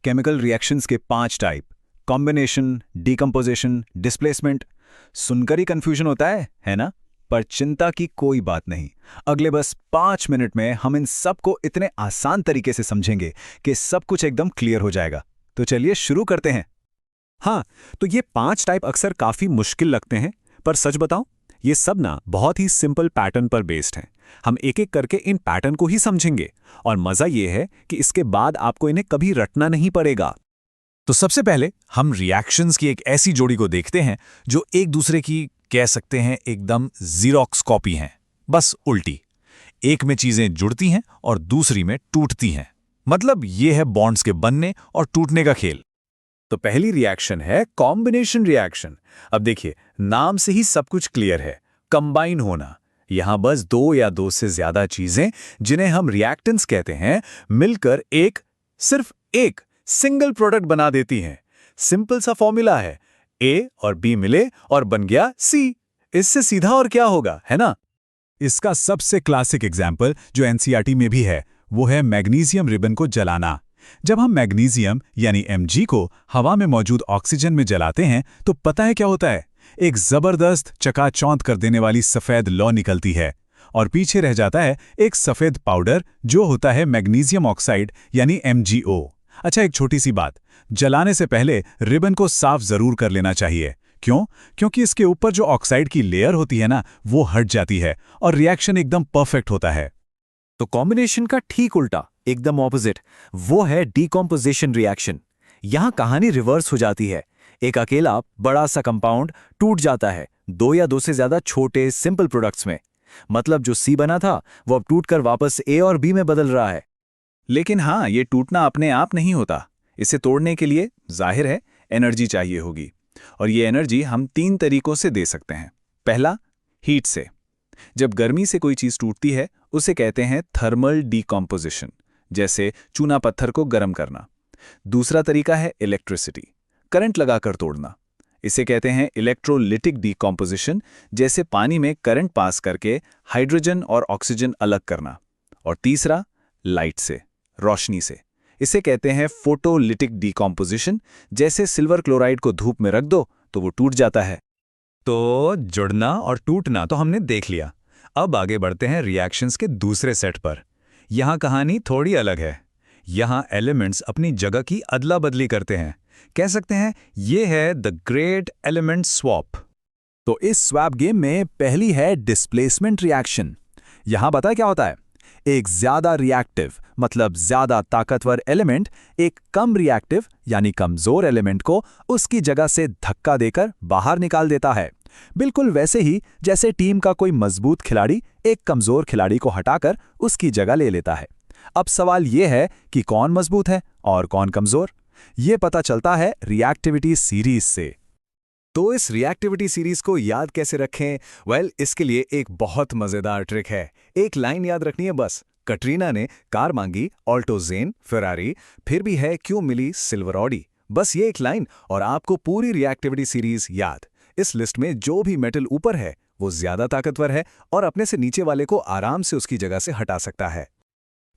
Chemical reactions के 5 type, combination, decomposition, displacement. सुनकर ही confusion होता है ना? पर चिंता की कोई बात नहीं। अगले बस 5 मिनट में हम इन सब को इतने आसान तरीके से समझेंगे कि सब कुछ एकदम क्लियर हो जाएगा। तो चलिए शुरू करते हैं। हाँ, तो ये 5 टाइप अक्सर काफी मुश्किल लगते हैं, पर सच बताऊं, ये सब ना बहुत ही सिंपल पैटर्न पर बेस्ड हैं। हम एक एक करके इन पैटर्न को ही समझेंगे, और मजा ये है कि इसके बाद आपको इन्हें कभी रटना नहीं पड़ेगा। तो सबसे पहले हम रिएक्शंस की एक ऐसी जोड़ी को देखते हैं जो एक दूसरे की कह सकते हैं एकदम जीरोक्स कॉपी हैं, बस उल्टी। एक में चीजें जुड़ती हैं और दूसरी में टूटती हैं। मतलब ये है बॉन्ड्स के बनने और टूटने का खेल। तो पहली रिएक्शन है कॉम्बिनेशन रिएक्शन। अब देखिए, नाम से ही सब कुछ क्लियर है, कंबाइन होना। यहां बस 2 या 2 से ज्यादा चीजें, जिन्हें हम रिएक्टेंट्स कहते हैं, मिलकर सिर्फ एक सिंगल प्रोडक्ट बना देती हैं। सिंपल सा फॉर्मूला है, ए और बी मिले और बन गया सी। इससे सीधा और क्या होगा, है ना? इसका सबसे क्लासिक एग्जाम्पल जो एनसीईआरटी में भी है, वो है मैग्नीशियम रिबन को जलाना। जब हम मैग्नीशियम यानी Mg को हवा में मौजूद ऑक्सीजन में जलाते हैं तो पता है क्या होता है? एक जबरदस्त चकाचौंध कर देने वाली सफेद लौ निकलती है, और पीछे रह जाता है एक सफेद पाउडर जो होता है मैग्नीशियम ऑक्साइड यानी MgO। अच्छा, एक छोटी सी बात, जलाने से पहले रिबन को साफ जरूर कर लेना चाहिए। क्यों? क्योंकि इसके ऊपर जो ऑक्साइड की लेयर होती है ना, वो हट जाती है और रिएक्शन एकदम परफेक्ट होता है। तो कॉम्बिनेशन का ठीक उल्टा, एकदम ऑपोजिट, वो है डीकॉम्पोजिशन रिएक्शन। यहां कहानी रिवर्स हो जाती है। एक अकेला बड़ा सा कंपाउंड टूट जाता है 2 या 2 से ज्यादा छोटे सिंपल प्रोडक्ट्स में। मतलब जो सी बना था वो अब टूटकर वापस ए और बी में बदल रहा है। लेकिन हाँ, ये टूटना अपने आप नहीं होता। इसे तोड़ने के लिए जाहिर है एनर्जी चाहिए होगी, और ये एनर्जी हम 3 तरीकों से दे सकते हैं। पहला, हीट से। जब गर्मी से कोई चीज टूटती है उसे कहते हैं थर्मल डीकॉम्पोजिशन, जैसे चूना पत्थर को गर्म करना। दूसरा तरीका है इलेक्ट्रिसिटी, करंट लगाकर तोड़ना। इसे कहते हैं इलेक्ट्रोलिटिक डीकॉम्पोजिशन, जैसे पानी में करंट पास करके हाइड्रोजन और ऑक्सीजन अलग करना। और तीसरा, लाइट से, रोशनी से। इसे कहते हैं फोटोलिटिक डीकॉम्पोजिशन, जैसे सिल्वर क्लोराइड को धूप में रख दो तो वो टूट जाता है। तो जुड़ना और टूटना तो हमने देख लिया। अब आगे बढ़ते हैं रिएक्शंस के दूसरे सेट पर। यहां कहानी थोड़ी अलग है। यहां एलिमेंट्स अपनी जगह की अदला बदली करते हैं। कह सकते हैं ये है द ग्रेट एलिमेंट स्वैप। तो इस स्वैप गेम में पहली है डिस्प्लेसमेंट रिएक्शन। यहां बताया क्या होता है? एक ज्यादा रिएक्टिव मतलब ज्यादा ताकतवर एलिमेंट एक कम रिएक्टिव यानी कमजोर एलिमेंट को उसकी जगह से धक्का देकर बाहर निकाल देता है। बिल्कुल वैसे ही जैसे टीम का कोई मजबूत खिलाड़ी एक कमजोर खिलाड़ी को हटाकर उसकी जगह ले लेता है। अब सवाल यह है कि कौन मजबूत है और कौन कमजोर? यह पता चलता है रिएक्टिविटी सीरीज से। तो इस रिएक्टिविटी सीरीज को याद कैसे रखें? इसके लिए एक बहुत मजेदार ट्रिक है। एक लाइन याद रखनी है बस। कटरीना ने कार मांगी, ऑल्टोजेन, फेरारी, फिर भी है क्यों मिली सिल्वर ऑडी। बस ये एक लाइन और आपको पूरी रिएक्टिविटी सीरीज याद। इस लिस्ट में जो भी मेटल ऊपर है वो ज्यादा ताकतवर है और अपने से नीचे वाले को आराम से उसकी जगह से हटा सकता है।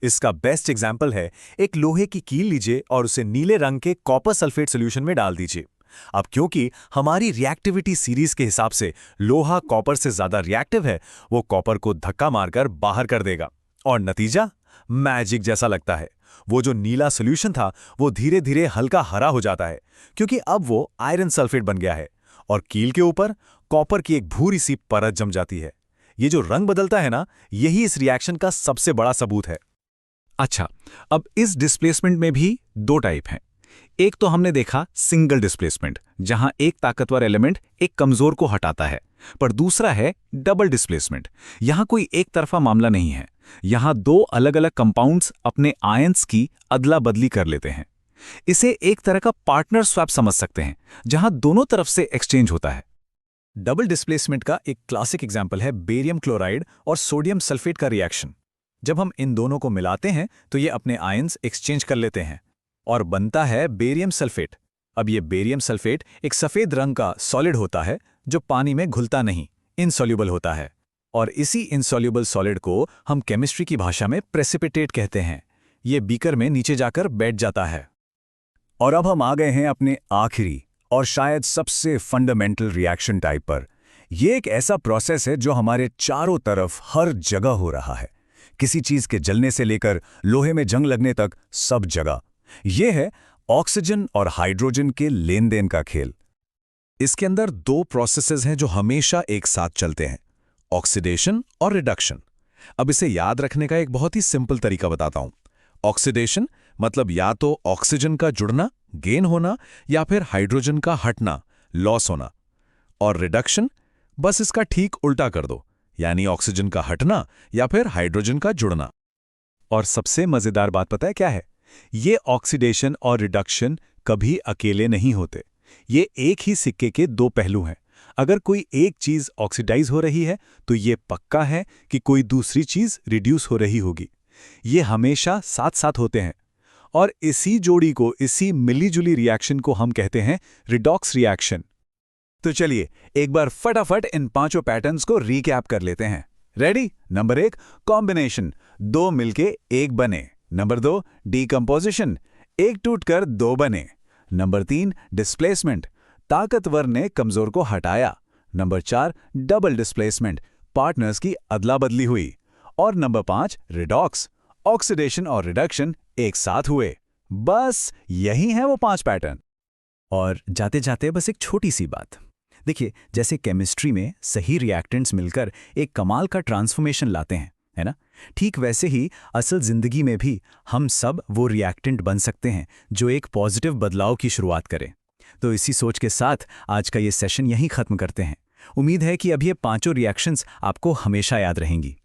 इसका बेस्ट एग्जाम्पल है, एक लोहे की कील लीजिए और उसे नीले रंग के कॉपर सल्फेट सोल्यूशन में डाल दीजिए। अब क्योंकि हमारी रिएक्टिविटी सीरीज के हिसाब से लोहा कॉपर से ज्यादा रिएक्टिव है, वो कॉपर को धक्का मारकर बाहर कर देगा और नतीजा मैजिक जैसा लगता है। वो जो नीला सॉल्यूशन था वो धीरे धीरे हल्का हरा हो जाता है, क्योंकि अब वो आयरन सल्फेट बन गया है और कील के ऊपर कॉपर की एक भूरी सी परत जम जाती है। ये जो रंग बदलता है ना, यही इस रिएक्शन का सबसे बड़ा सबूत है। अच्छा, अब इस डिस्प्लेसमेंट में भी 2 टाइप हैं। एक तो हमने देखा सिंगल डिस्प्लेसमेंट, जहां एक ताकतवर एलिमेंट एक कमजोर को हटाता है। पर दूसरा है डबल डिस्प्लेसमेंट। यहां कोई एक तरफा मामला नहीं है। यहां 2 अलग अलग कंपाउंड्स अपने आयंस की अदला बदली कर लेते हैं। इसे एक तरह का पार्टनर स्वैप समझ सकते हैं, जहां दोनों तरफ से एक्सचेंज होता है। डबल डिस्प्लेसमेंट का एक क्लासिक एग्जाम्पल है बेरियम क्लोराइड और सोडियम सल्फेट का रिएक्शन। जब हम इन दोनों को मिलाते हैं तो ये अपने आयंस एक्सचेंज कर लेते हैं और बनता है बेरियम सल्फेट। अब ये बेरियम सल्फेट एक सफेद रंग का सॉलिड होता है जो पानी में घुलता नहीं, इनसॉल्युबल होता है। और इसी इनसॉल्युबल सॉलिड को हम केमिस्ट्री की भाषा में प्रेसिपिटेट कहते हैं। ये बीकर में नीचे जाकर बैठ जाता है। और अब हम आ गए हैं अपने आखिरी और शायद सबसे फंडामेंटल रिएक्शन टाइप पर। यह एक ऐसा प्रोसेस है जो हमारे चारों तरफ हर जगह हो रहा है, किसी चीज के जलने से लेकर लोहे में जंग लगने तक सब जगह। यह है ऑक्सीजन और हाइड्रोजन के लेन देन का खेल। इसके अंदर दो प्रोसेसेस हैं जो हमेशा एक साथ चलते हैं, ऑक्सीडेशन और रिडक्शन। अब इसे याद रखने का एक बहुत ही सिंपल तरीका बताता हूं। ऑक्सीडेशन मतलब या तो ऑक्सीजन का जुड़ना, गेन होना, या फिर हाइड्रोजन का हटना, लॉस होना। और रिडक्शन बस इसका ठीक उल्टा कर दो, यानी ऑक्सीजन का हटना या फिर हाइड्रोजन का जुड़ना। और सबसे मजेदार बात पता है क्या है? ये ऑक्सीडेशन और रिडक्शन कभी अकेले नहीं होते। ये एक ही सिक्के के दो पहलू हैं। अगर कोई एक चीज ऑक्सीडाइज हो रही है तो ये पक्का है कि कोई दूसरी चीज रिड्यूस हो रही होगी। ये हमेशा साथ साथ होते हैं। और इसी जोड़ी को, इसी मिलीजुली रिएक्शन को हम कहते हैं रिडॉक्स रिएक्शन। तो चलिए एक बार फटाफट इन पांचों पैटर्न्स को रीकैप कर लेते हैं। रेडी? नंबर 1 कॉम्बिनेशन, दो मिलके एक बने। नंबर 2 डीकंपोजिशन, एक टूटकर दो बने। नंबर 3 डिस्प्लेसमेंट, ताकतवर ने कमजोर को हटाया। नंबर 4 डबल डिस्प्लेसमेंट, पार्टनर्स की अदला बदली हुई। और नंबर 5 रिडॉक्स, ऑक्सीडेशन और रिडक्शन एक साथ हुए। बस यही है वो 5 पैटर्न। और जाते जाते बस एक छोटी सी बात, देखिए जैसे केमिस्ट्री में सही रिएक्टेंट्स मिलकर एक कमाल का ट्रांसफॉर्मेशन लाते हैं, है ना? ठीक वैसे ही असल जिंदगी में भी हम सब वो रिएक्टेंट बन सकते हैं जो एक पॉजिटिव बदलाव की शुरुआत करें। तो इसी सोच के साथ आज का ये सेशन यहीं खत्म करते हैं। उम्मीद है कि अब ये पांचों रिएक्शंस आपको हमेशा याद रहेंगी।